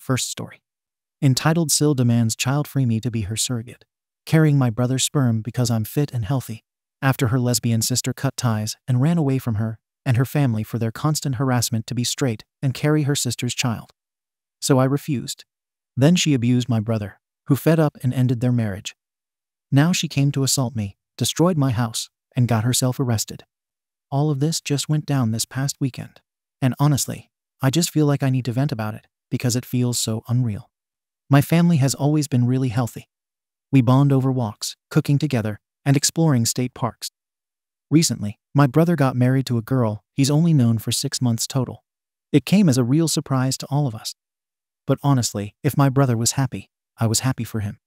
First story. Entitled Sil demands child-free me to be her surrogate. Carrying my brother's sperm because I'm fit and healthy. After her lesbian sister cut ties and ran away from her and her family for their constant harassment to be straight and carry her sister's child. So I refused. Then she abused my brother, who fed up and ended their marriage. Now she came to assault me, destroyed my house, and got herself arrested. All of this just went down this past weekend. And honestly, I just feel like I need to vent about it because it feels so unreal. My family has always been really healthy. We bond over walks, cooking together, and exploring state parks. Recently, my brother got married to a girl he's only known for 6 months total. It came as a real surprise to all of us. But honestly, if my brother was happy, I was happy for him.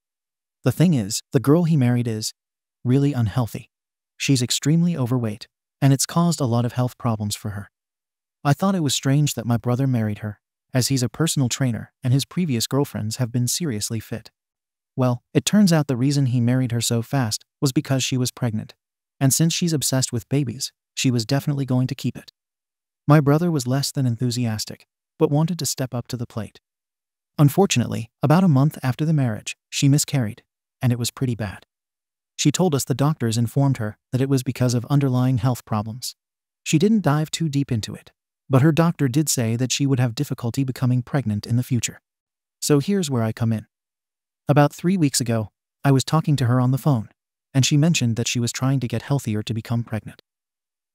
The thing is, the girl he married is really unhealthy. She's extremely overweight, and it's caused a lot of health problems for her. I thought it was strange that my brother married her, as he's a personal trainer and his previous girlfriends have been seriously fit. Well, it turns out the reason he married her so fast was because she was pregnant, and since she's obsessed with babies, she was definitely going to keep it. My brother was less than enthusiastic, but wanted to step up to the plate. Unfortunately, about a month after the marriage, she miscarried, and it was pretty bad. She told us the doctors informed her that it was because of underlying health problems. She didn't dive too deep into it, but her doctor did say that she would have difficulty becoming pregnant in the future. So here's where I come in. About 3 weeks ago, I was talking to her on the phone, and she mentioned that she was trying to get healthier to become pregnant.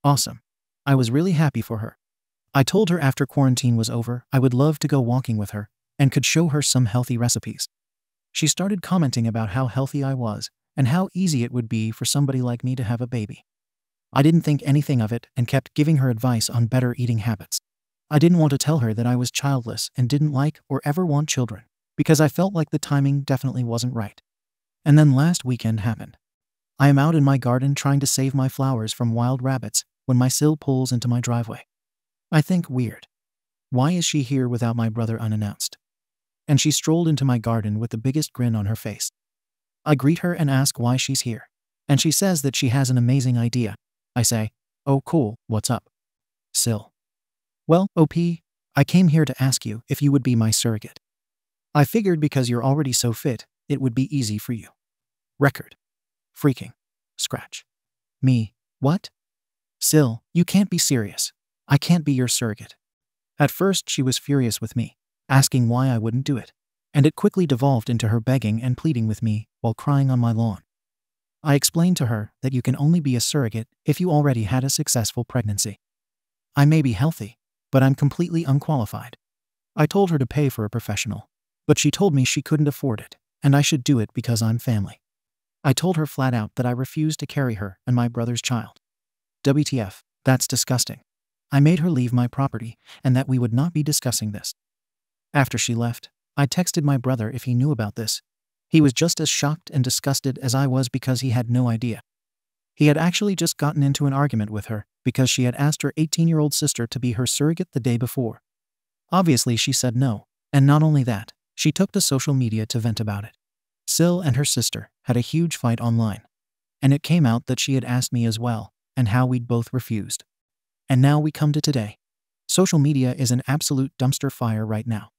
Awesome. I was really happy for her. I told her after quarantine was over, I would love to go walking with her and could show her some healthy recipes. She started commenting about how healthy I was and how easy it would be for somebody like me to have a baby. I didn't think anything of it and kept giving her advice on better eating habits. I didn't want to tell her that I was childless and didn't like or ever want children, because I felt like the timing definitely wasn't right. And then last weekend happened. I am out in my garden trying to save my flowers from wild rabbits when my Sil pulls into my driveway. I think, weird. Why is she here without my brother unannounced? And she strolled into my garden with the biggest grin on her face. I greet her and ask why she's here, and she says that she has an amazing idea. I say, "Oh cool, what's up?" Sil. "Well, OP, I came here to ask you if you would be my surrogate. I figured because you're already so fit, it would be easy for you." Record. Freaking. Scratch. Me. What? Sil, you can't be serious. I can't be your surrogate. At first she was furious with me, asking why I wouldn't do it, and it quickly devolved into her begging and pleading with me while crying on my lawn. I explained to her that you can only be a surrogate if you already had a successful pregnancy. I may be healthy, but I'm completely unqualified. I told her to pay for a professional, but she told me she couldn't afford it, and I should do it because I'm family. I told her flat out that I refused to carry her and my brother's child. WTF, that's disgusting. I made her leave my property and that we would not be discussing this. After she left, I texted my brother if he knew about this. He was just as shocked and disgusted as I was because he had no idea. He had actually just gotten into an argument with her because she had asked her 18-year-old sister to be her surrogate the day before. Obviously she said no, and not only that, she took to social media to vent about it. Sil and her sister had a huge fight online, and it came out that she had asked me as well, and how we'd both refused. And now we come to today. Social media is an absolute dumpster fire right now.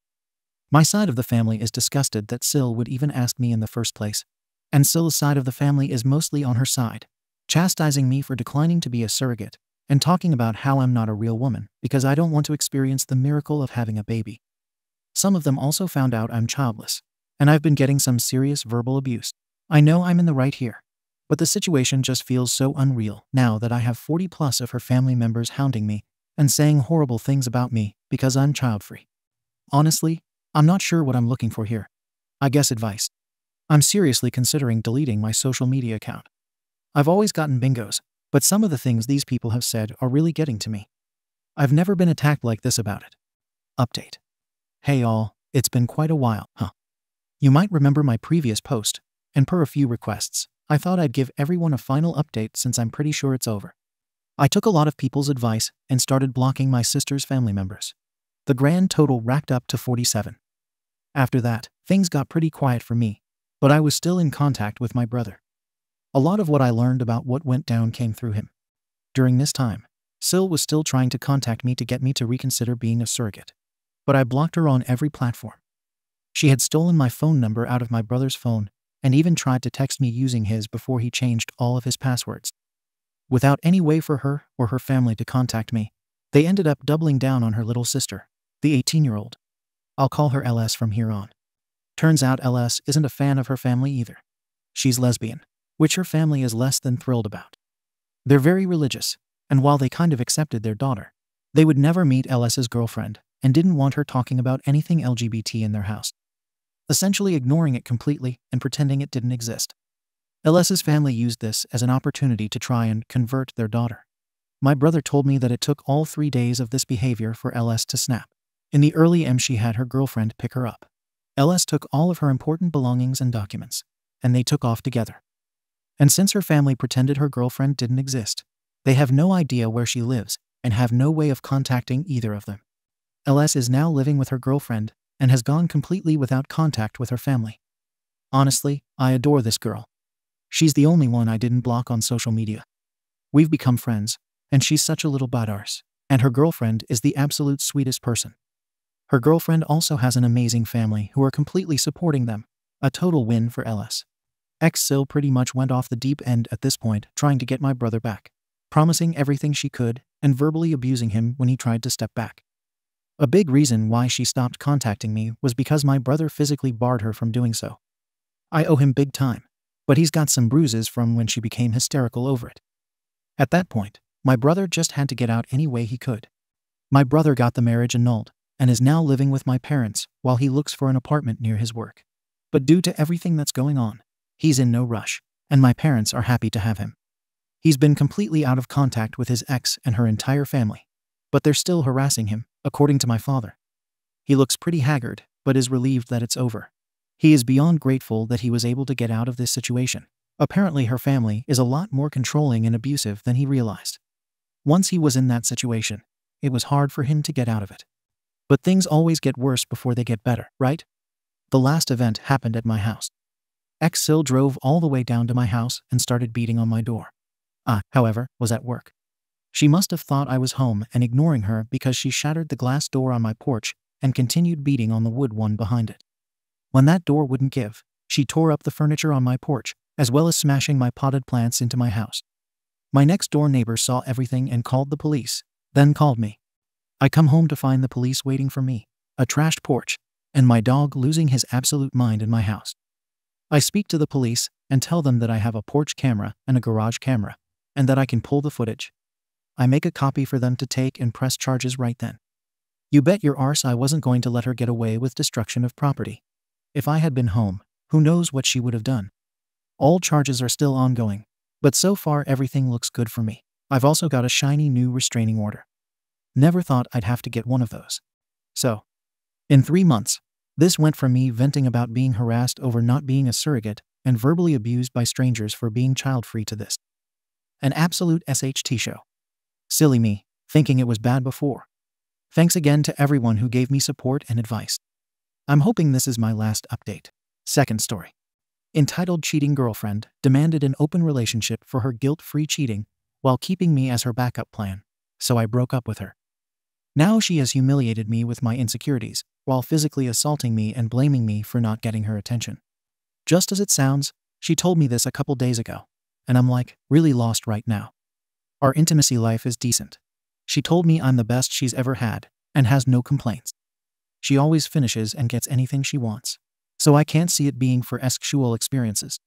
My side of the family is disgusted that Sil would even ask me in the first place, and Sil's side of the family is mostly on her side, chastising me for declining to be a surrogate, and talking about how I'm not a real woman because I don't want to experience the miracle of having a baby. Some of them also found out I'm childless, and I've been getting some serious verbal abuse. I know I'm in the right here, but the situation just feels so unreal now that I have 40+ of her family members hounding me and saying horrible things about me because I'm child-free. Honestly, I'm not sure what I'm looking for here. I guess advice. I'm seriously considering deleting my social media account. I've always gotten bingos, but some of the things these people have said are really getting to me. I've never been attacked like this about it. Update. Hey all, it's been quite a while, huh? You might remember my previous post, and per a few requests, I thought I'd give everyone a final update since I'm pretty sure it's over. I took a lot of people's advice and started blocking my sister's family members. The grand total racked up to 47. After that, things got pretty quiet for me, but I was still in contact with my brother. A lot of what I learned about what went down came through him. During this time, Sil was still trying to contact me to get me to reconsider being a surrogate, but I blocked her on every platform. She had stolen my phone number out of my brother's phone and even tried to text me using his before he changed all of his passwords. Without any way for her or her family to contact me, they ended up doubling down on her little sister, the 18-year-old. I'll call her LS from here on. Turns out LS isn't a fan of her family either. She's lesbian, which her family is less than thrilled about. They're very religious, and while they kind of accepted their daughter, they would never meet LS's girlfriend and didn't want her talking about anything LGBT in their house, essentially ignoring it completely and pretending it didn't exist. LS's family used this as an opportunity to try and convert their daughter. My brother told me that it took all 3 days of this behavior for LS to snap. In the early M, she had her girlfriend pick her up. LS took all of her important belongings and documents, and they took off together. And since her family pretended her girlfriend didn't exist, they have no idea where she lives and have no way of contacting either of them. LS is now living with her girlfriend and has gone completely without contact with her family. Honestly, I adore this girl. She's the only one I didn't block on social media. We've become friends, and she's such a little badass, and her girlfriend is the absolute sweetest person. Her girlfriend also has an amazing family who are completely supporting them, a total win for LS. Sil pretty much went off the deep end at this point, trying to get my brother back, promising everything she could and verbally abusing him when he tried to step back. A big reason why she stopped contacting me was because my brother physically barred her from doing so. I owe him big time, but he's got some bruises from when she became hysterical over it. At that point, my brother just had to get out any way he could. My brother got the marriage annulled and is now living with my parents while he looks for an apartment near his work. But due to everything that's going on, he's in no rush, and my parents are happy to have him. He's been completely out of contact with his ex and her entire family, but they're still harassing him, according to my father. He looks pretty haggard, but is relieved that it's over. He is beyond grateful that he was able to get out of this situation. Apparently her family is a lot more controlling and abusive than he realized. Once he was in that situation, it was hard for him to get out of it. But things always get worse before they get better, right? The last event happened at my house. Sil drove all the way down to my house and started beating on my door. However, was at work. She must have thought I was home and ignoring her because she shattered the glass door on my porch and continued beating on the wood one behind it. When that door wouldn't give, she tore up the furniture on my porch, as well as smashing my potted plants into my house. My next door neighbor saw everything and called the police, then called me. I come home to find the police waiting for me, a trashed porch, and my dog losing his absolute mind in my house. I speak to the police and tell them that I have a porch camera and a garage camera, and that I can pull the footage. I make a copy for them to take and press charges right then. You bet your arse I wasn't going to let her get away with destruction of property. If I had been home, who knows what she would have done. All charges are still ongoing, but so far everything looks good for me. I've also got a shiny new restraining order. Never thought I'd have to get one of those. So, in 3 months, this went from me venting about being harassed over not being a surrogate and verbally abused by strangers for being child-free to this. An absolute SHT show. Silly me, thinking it was bad before. Thanks again to everyone who gave me support and advice. I'm hoping this is my last update. Second story. Entitled Cheating Girlfriend demanded an open relationship for her guilt-free cheating while keeping me as her backup plan, so I broke up with her. Now she has humiliated me with my insecurities while physically assaulting me and blaming me for not getting her attention. Just as it sounds, she told me this a couple days ago, and I'm like, really lost right now. Our intimacy life is decent. She told me I'm the best she's ever had and has no complaints. She always finishes and gets anything she wants, so I can't see it being for sexual experiences.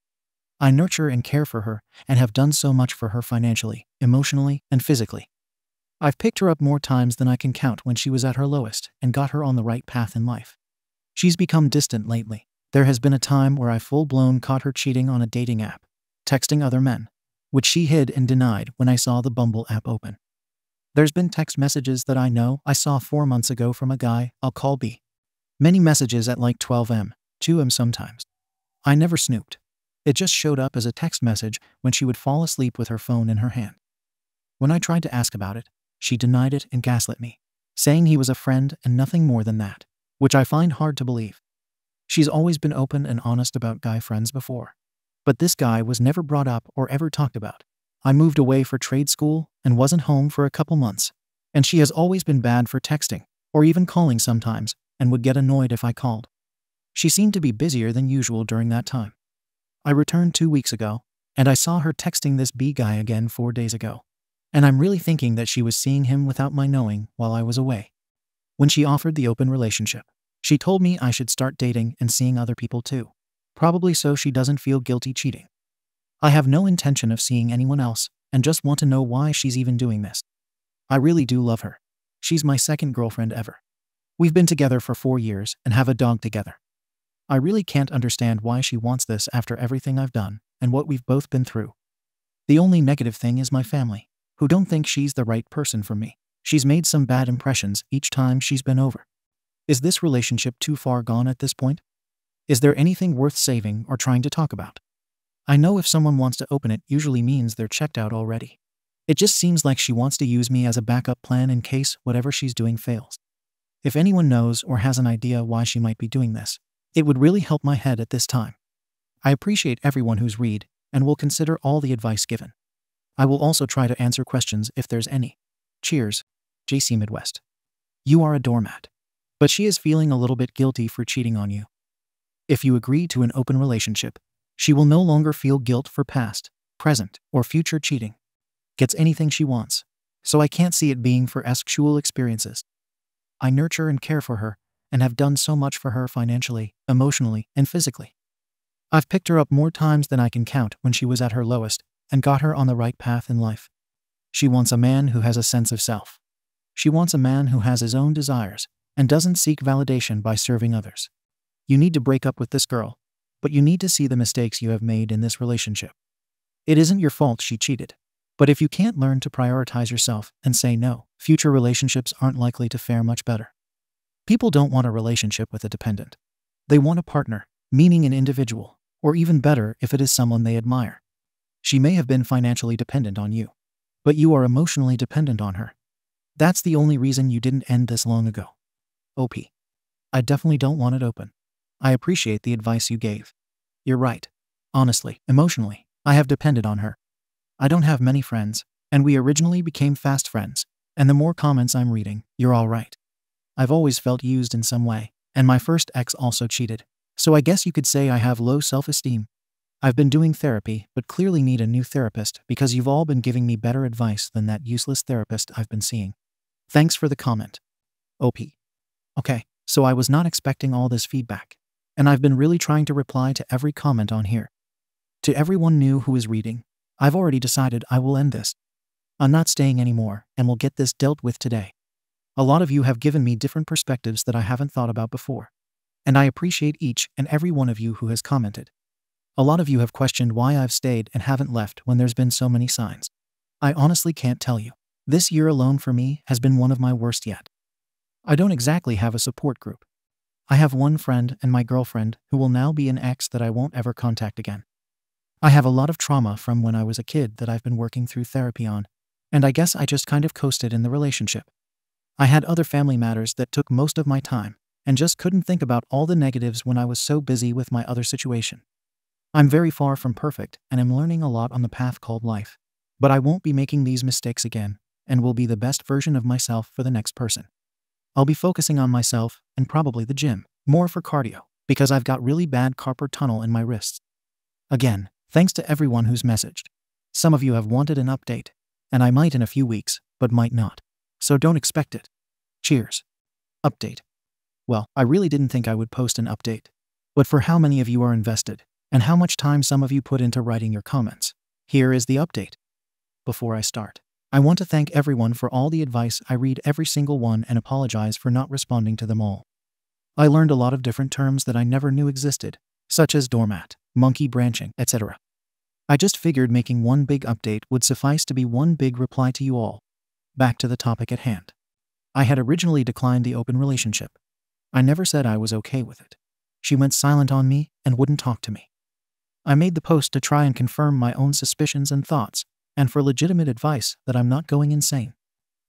I nurture and care for her and have done so much for her financially, emotionally, and physically. I've picked her up more times than I can count when she was at her lowest and got her on the right path in life. She's become distant lately. There has been a time where I full-blown caught her cheating on a dating app, texting other men, which she hid and denied when I saw the Bumble app open. There's been text messages that I know I saw 4 months ago from a guy I'll call B. Many messages at like 12 m, 2 m sometimes. I never snooped. It just showed up as a text message when she would fall asleep with her phone in her hand. When I tried to ask about it, she denied it and gaslit me, saying he was a friend and nothing more than that, which I find hard to believe. She's always been open and honest about guy friends before, but this guy was never brought up or ever talked about. I moved away for trade school and wasn't home for a couple months, and she has always been bad for texting or even calling sometimes and would get annoyed if I called. She seemed to be busier than usual during that time. I returned 2 weeks ago, and I saw her texting this B guy again 4 days ago. And I'm really thinking that she was seeing him without my knowing while I was away. When she offered the open relationship, she told me I should start dating and seeing other people too. Probably so she doesn't feel guilty cheating. I have no intention of seeing anyone else and just want to know why she's even doing this. I really do love her. She's my second girlfriend ever. We've been together for 4 years and have a dog together. I really can't understand why she wants this after everything I've done and what we've both been through. The only negative thing is my family, who don't think she's the right person for me. She's made some bad impressions each time she's been over. Is this relationship too far gone at this point? Is there anything worth saving or trying to talk about? I know if someone wants to open it usually means they're checked out already. It just seems like she wants to use me as a backup plan in case whatever she's doing fails. If anyone knows or has an idea why she might be doing this, it would really help my head at this time. I appreciate everyone who's read and will consider all the advice given. I will also try to answer questions if there's any. Cheers, JC Midwest. You are a doormat. But she is feeling a little bit guilty for cheating on you. If you agree to an open relationship, she will no longer feel guilt for past, present, or future cheating. Gets anything she wants, so I can't see it being for sexual experiences. I nurture and care for her, and have done so much for her financially, emotionally, and physically. I've picked her up more times than I can count when she was at her lowest, and got her on the right path in life. She wants a man who has a sense of self. She wants a man who has his own desires, and doesn't seek validation by serving others. You need to break up with this girl, but you need to see the mistakes you have made in this relationship. It isn't your fault she cheated. But if you can't learn to prioritize yourself and say no, future relationships aren't likely to fare much better. People don't want a relationship with a dependent. They want a partner, meaning an individual, or even better if it is someone they admire. She may have been financially dependent on you, but you are emotionally dependent on her. That's the only reason you didn't end this long ago. OP. I definitely don't want it open. I appreciate the advice you gave. You're right. Honestly, emotionally, I have depended on her. I don't have many friends, and we originally became fast friends, and the more comments I'm reading, you're all right. I've always felt used in some way, and my first ex also cheated, so I guess you could say I have low self-esteem. I've been doing therapy, but clearly need a new therapist because you've all been giving me better advice than that useless therapist I've been seeing. Thanks for the comment. OP. Okay, so I was not expecting all this feedback, and I've been really trying to reply to every comment on here. To everyone new who is reading, I've already decided I will end this. I'm not staying anymore and will get this dealt with today. A lot of you have given me different perspectives that I haven't thought about before, and I appreciate each and every one of you who has commented. A lot of you have questioned why I've stayed and haven't left when there's been so many signs. I honestly can't tell you. This year alone for me has been one of my worst yet. I don't exactly have a support group. I have one friend and my girlfriend who will now be an ex that I won't ever contact again. I have a lot of trauma from when I was a kid that I've been working through therapy on, and I guess I just kind of coasted in the relationship. I had other family matters that took most of my time, and just couldn't think about all the negatives when I was so busy with my other situation. I'm very far from perfect and am learning a lot on the path called life, but I won't be making these mistakes again, and will be the best version of myself for the next person. I'll be focusing on myself and probably the gym, more for cardio, because I've got really bad carpal tunnel in my wrists. Again, thanks to everyone who's messaged. Some of you have wanted an update, and I might in a few weeks, but might not. So don't expect it. Cheers. Update. Well, I really didn't think I would post an update, but for how many of you are invested, and how much time some of you put into writing your comments, here is the update. Before I start, I want to thank everyone for all the advice. I read every single one and apologize for not responding to them all. I learned a lot of different terms that I never knew existed, such as doormat, monkey branching, etc. I just figured making one big update would suffice to be one big reply to you all. Back to the topic at hand. I had originally declined the open relationship. I never said I was okay with it. She went silent on me and wouldn't talk to me. I made the post to try and confirm my own suspicions and thoughts, and for legitimate advice that I'm not going insane.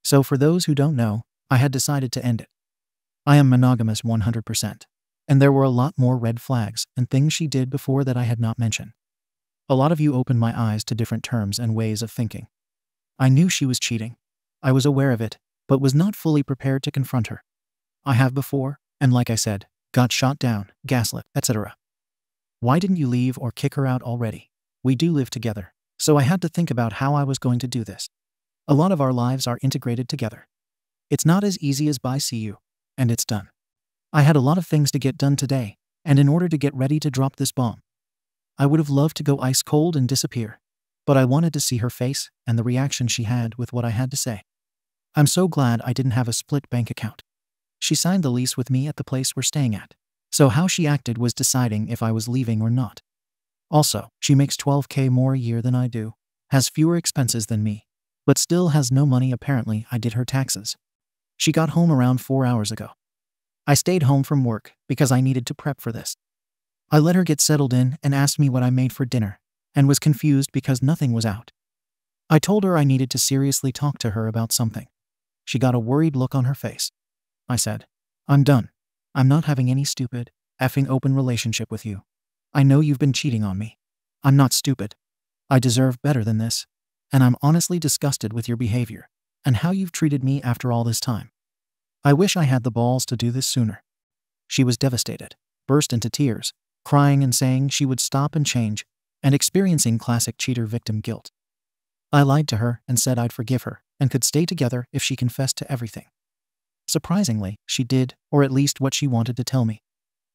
So for those who don't know, I had decided to end it. I am monogamous 100%, and there were a lot more red flags and things she did before that I had not mentioned. A lot of you opened my eyes to different terms and ways of thinking. I knew she was cheating. I was aware of it, but was not fully prepared to confront her. I have before, and like I said, got shot down, gaslit, etc. Why didn't you leave or kick her out already? We do live together, so I had to think about how I was going to do this. A lot of our lives are integrated together. It's not as easy as bye see you, and it's done. I had a lot of things to get done today, and in order to get ready to drop this bomb, I would have loved to go ice cold and disappear, but I wanted to see her face and the reaction she had with what I had to say. I'm so glad I didn't have a split bank account. She signed the lease with me at the place we're staying at, so how she acted was deciding if I was leaving or not. Also, she makes $12K more a year than I do, has fewer expenses than me, but still has no money. Apparently I did her taxes. She got home around 4 hours ago. I stayed home from work because I needed to prep for this. I let her get settled in and asked me what I made for dinner, and was confused because nothing was out. I told her I needed to seriously talk to her about something. She got a worried look on her face. I said, I'm done. I'm not having any stupid, effing open relationship with you. I know you've been cheating on me. I'm not stupid. I deserve better than this, and I'm honestly disgusted with your behavior and how you've treated me after all this time. I wish I had the balls to do this sooner. She was devastated, burst into tears, crying and saying she would stop and change, and experiencing classic cheater victim guilt. I lied to her and said I'd forgive her and could stay together if she confessed to everything. Surprisingly, she did, or at least what she wanted to tell me.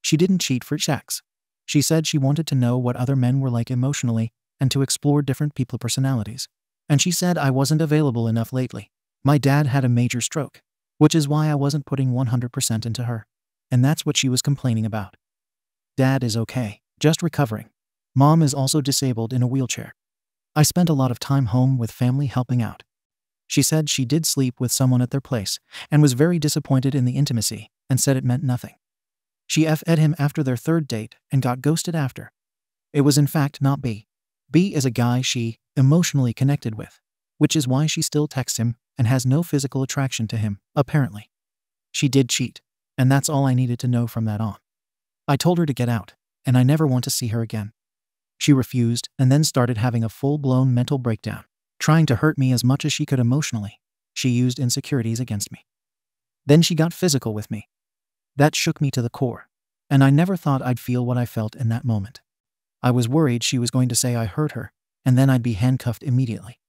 She didn't cheat for sex. She said she wanted to know what other men were like emotionally and to explore different people's personalities. And she said I wasn't available enough lately. My dad had a major stroke, which is why I wasn't putting 100% into her. And that's what she was complaining about. Dad is okay, just recovering. Mom is also disabled in a wheelchair. I spent a lot of time home with family helping out. She said she did sleep with someone at their place and was very disappointed in the intimacy and said it meant nothing. She F'd him after their third date and got ghosted after. It was in fact not B. B is a guy she emotionally connected with, which is why she still texts him and has no physical attraction to him, apparently. She did cheat, and that's all I needed to know from that on. I told her to get out, and I never want to see her again. She refused and then started having a full-blown mental breakdown, trying to hurt me as much as she could emotionally. She used insecurities against me. Then she got physical with me. That shook me to the core, and I never thought I'd feel what I felt in that moment. I was worried she was going to say I hurt her, and then I'd be handcuffed immediately.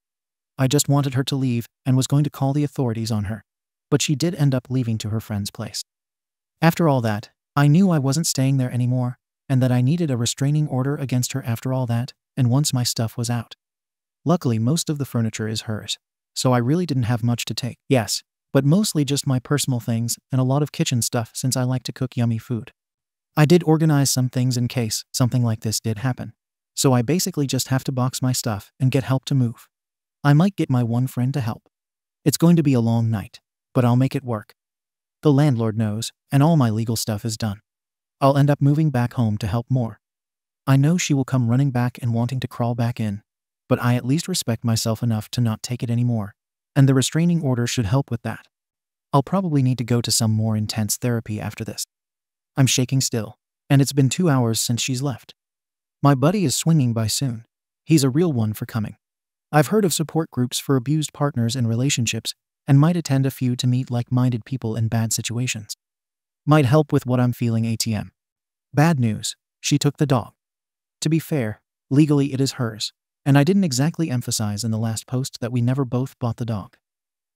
I just wanted her to leave and was going to call the authorities on her, but she did end up leaving to her friend's place. After all that, I knew I wasn't staying there anymore, and that I needed a restraining order against her after all that, and once my stuff was out. Luckily, most of the furniture is hers, so I really didn't have much to take. Yes, but mostly just my personal things and a lot of kitchen stuff since I like to cook yummy food. I did organize some things in case something like this did happen, so I basically just have to box my stuff and get help to move. I might get my one friend to help. It's going to be a long night, but I'll make it work. The landlord knows, and all my legal stuff is done. I'll end up moving back home to help more. I know she will come running back and wanting to crawl back in, but I at least respect myself enough to not take it anymore, and the restraining order should help with that. I'll probably need to go to some more intense therapy after this. I'm shaking still, and it's been 2 hours since she's left. My buddy is swinging by soon. He's a real one for coming. I've heard of support groups for abused partners and relationships, and might attend a few to meet like-minded people in bad situations. Might help with what I'm feeling. ATM. Bad news, she took the dog. To be fair, legally it is hers, and I didn't exactly emphasize in the last post that we never both bought the dog.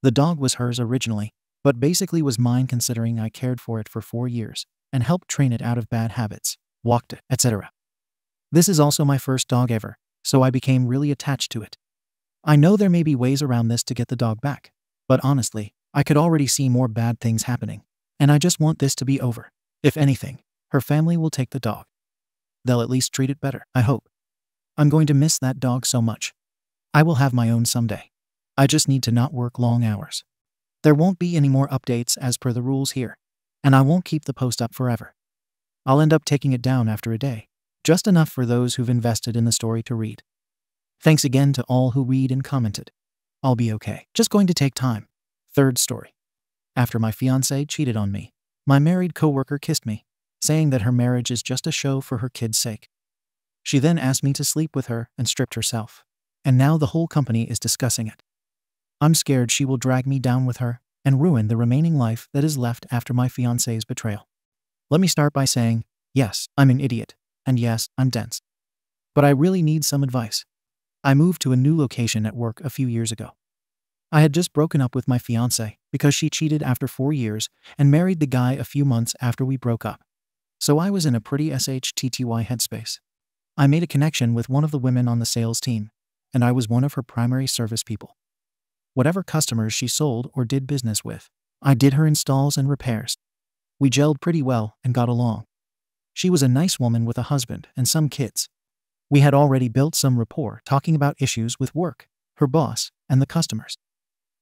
The dog was hers originally, but basically was mine considering I cared for it for 4 years, and helped train it out of bad habits, walked it, etc. This is also my first dog ever, so I became really attached to it. I know there may be ways around this to get the dog back, but honestly, I could already see more bad things happening, and I just want this to be over. If anything, her family will take the dog. They'll at least treat it better, I hope. I'm going to miss that dog so much. I will have my own someday. I just need to not work long hours. There won't be any more updates as per the rules here, and I won't keep the post up forever. I'll end up taking it down after a day, just enough for those who've invested in the story to read. Thanks again to all who read and commented. I'll be okay. Just going to take time. Third story. After my fiancé cheated on me, my married coworker kissed me, saying that her marriage is just a show for her kid's sake. She then asked me to sleep with her and stripped herself, and now the whole company is discussing it. I'm scared she will drag me down with her and ruin the remaining life that is left after my fiancé's betrayal. Let me start by saying, yes, I'm an idiot, and yes, I'm dense. But I really need some advice. I moved to a new location at work a few years ago. I had just broken up with my fiancée because she cheated after 4 years and married the guy a few months after we broke up. So I was in a pretty SHTTY headspace. I made a connection with one of the women on the sales team, and I was one of her primary service people. Whatever customers she sold or did business with, I did her installs and repairs. We gelled pretty well and got along. She was a nice woman with a husband and some kids. We had already built some rapport talking about issues with work, her boss, and the customers.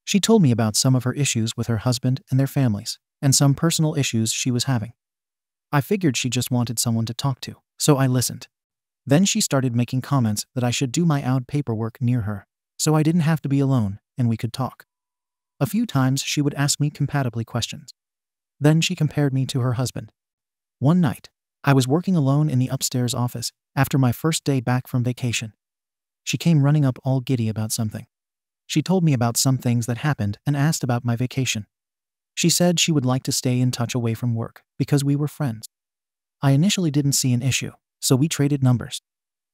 She told me about some of her issues with her husband and their families, and some personal issues she was having. I figured she just wanted someone to talk to, so I listened. Then she started making comments that I should do my own paperwork near her, so I didn't have to be alone and we could talk. A few times she would ask me compatibly questions. Then she compared me to her husband. One night, I was working alone in the upstairs office after my first day back from vacation. She came running up all giddy about something. She told me about some things that happened and asked about my vacation. She said she would like to stay in touch away from work because we were friends. I initially didn't see an issue, so we traded numbers.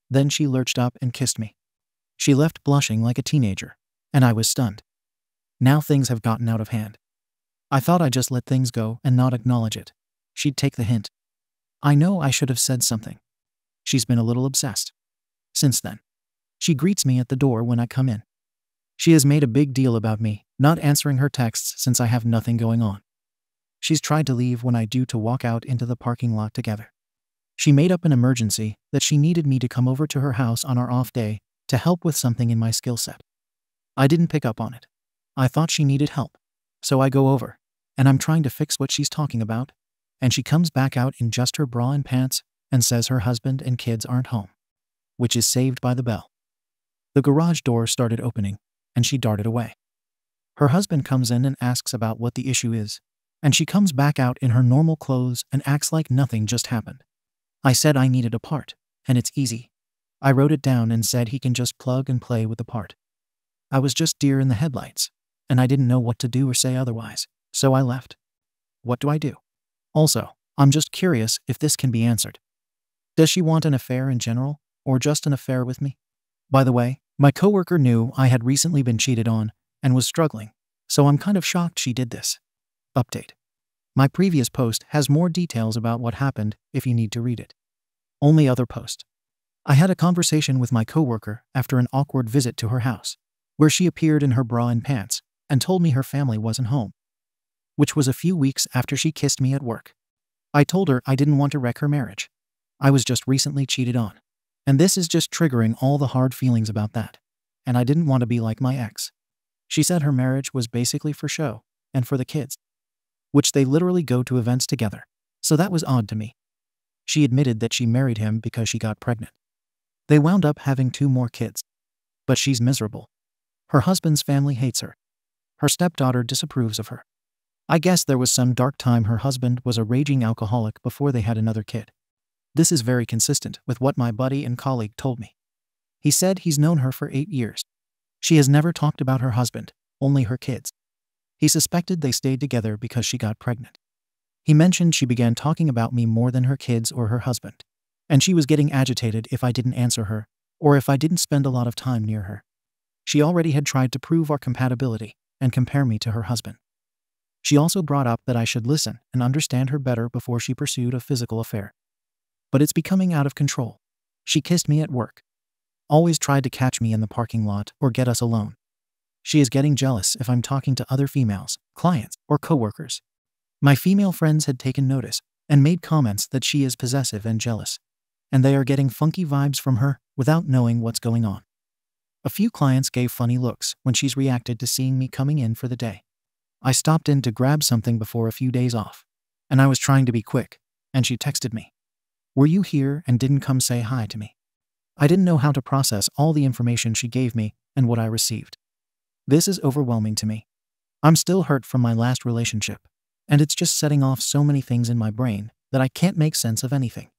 Then she lurched up and kissed me. She left blushing like a teenager, and I was stunned. Now things have gotten out of hand. I thought I'd just let things go and not acknowledge it. She'd take the hint. I know I should have said something. She's been a little obsessed. Since then, she greets me at the door when I come in. She has made a big deal about me not answering her texts since I have nothing going on. She's tried to leave when I do to walk out into the parking lot together. She made up an emergency that she needed me to come over to her house on our off day to help with something in my skill set. I didn't pick up on it. I thought she needed help. So I go over, and I'm trying to fix what she's talking about, and she comes back out in just her bra and pants and says her husband and kids aren't home, which is saved by the bell. The garage door started opening, and she darted away. Her husband comes in and asks about what the issue is, and she comes back out in her normal clothes and acts like nothing just happened. I said I needed a part, and it's easy. I wrote it down and said he can just plug and play with the part. I was just deer in the headlights, and I didn't know what to do or say otherwise, so I left. What do I do? Also, I'm just curious if this can be answered. Does she want an affair in general, or just an affair with me? By the way, my coworker knew I had recently been cheated on and was struggling, so I'm kind of shocked she did this. Update. My previous post has more details about what happened if you need to read it. Only other post. I had a conversation with my coworker after an awkward visit to her house, where she appeared in her bra and pants and told me her family wasn't home, which was a few weeks after she kissed me at work. I told her I didn't want to wreck her marriage. I was just recently cheated on, and this is just triggering all the hard feelings about that, and I didn't want to be like my ex. She said her marriage was basically for show and for the kids, which they literally go to events together, so that was odd to me. She admitted that she married him because she got pregnant. They wound up having 2 more kids, but she's miserable. Her husband's family hates her. Her stepdaughter disapproves of her. I guess there was some dark time her husband was a raging alcoholic before they had another kid. This is very consistent with what my buddy and colleague told me. He said he's known her for 8 years. She has never talked about her husband, only her kids. He suspected they stayed together because she got pregnant. He mentioned she began talking about me more than her kids or her husband, and she was getting agitated if I didn't answer her or if I didn't spend a lot of time near her. She already had tried to prove our compatibility and compare me to her husband. She also brought up that I should listen and understand her better before she pursued a physical affair. But it's becoming out of control. She kissed me at work. Always tried to catch me in the parking lot or get us alone. She is getting jealous if I'm talking to other females, clients, or coworkers. My female friends had taken notice and made comments that she is possessive and jealous, and they are getting funky vibes from her without knowing what's going on. A few clients gave funny looks when she's reacted to seeing me coming in for the day. I stopped in to grab something before a few days off, and I was trying to be quick, and she texted me, "Were you here and didn't come say hi to me?" I didn't know how to process all the information she gave me and what I received. This is overwhelming to me. I'm still hurt from my last relationship, and it's just setting off so many things in my brain that I can't make sense of anything.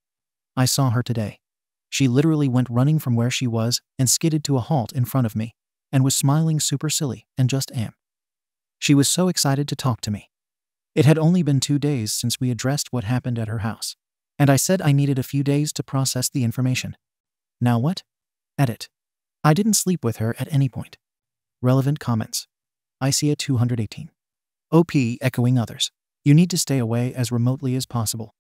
I saw her today. She literally went running from where she was and skidded to a halt in front of me and was smiling super silly and just am. She was so excited to talk to me. It had only been 2 days since we addressed what happened at her house, and I said I needed a few days to process the information. Now what? Edit. I didn't sleep with her at any point. Relevant comments. ICA 218. OP echoing others. You need to stay away as remotely as possible.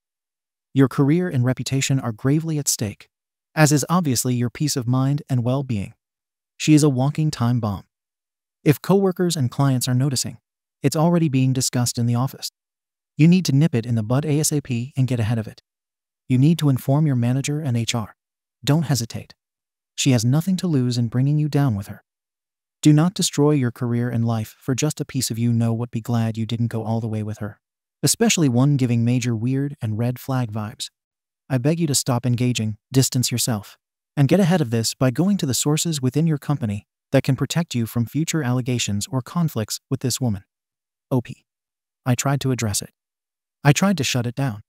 Your career and reputation are gravely at stake, as is obviously your peace of mind and well-being. She is a walking time bomb. If coworkers and clients are noticing, it's already being discussed in the office. You need to nip it in the bud ASAP and get ahead of it. You need to inform your manager and HR. Don't hesitate. She has nothing to lose in bringing you down with her. Do not destroy your career and life for just a piece of you know what. Be glad you didn't go all the way with her, especially one giving major weird and red flag vibes. I beg you to stop engaging, distance yourself, and get ahead of this by going to the sources within your company that can protect you from future allegations or conflicts with this woman. OP. I tried to address it. I tried to shut it down.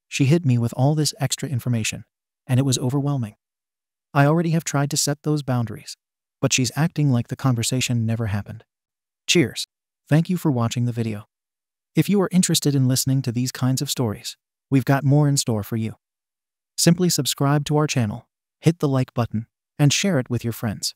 She hit me with all this extra information, and it was overwhelming. I already have tried to set those boundaries, but she's acting like the conversation never happened. Cheers. Thank you for watching the video. If you are interested in listening to these kinds of stories, we've got more in store for you. Simply subscribe to our channel, hit the like button, and share it with your friends.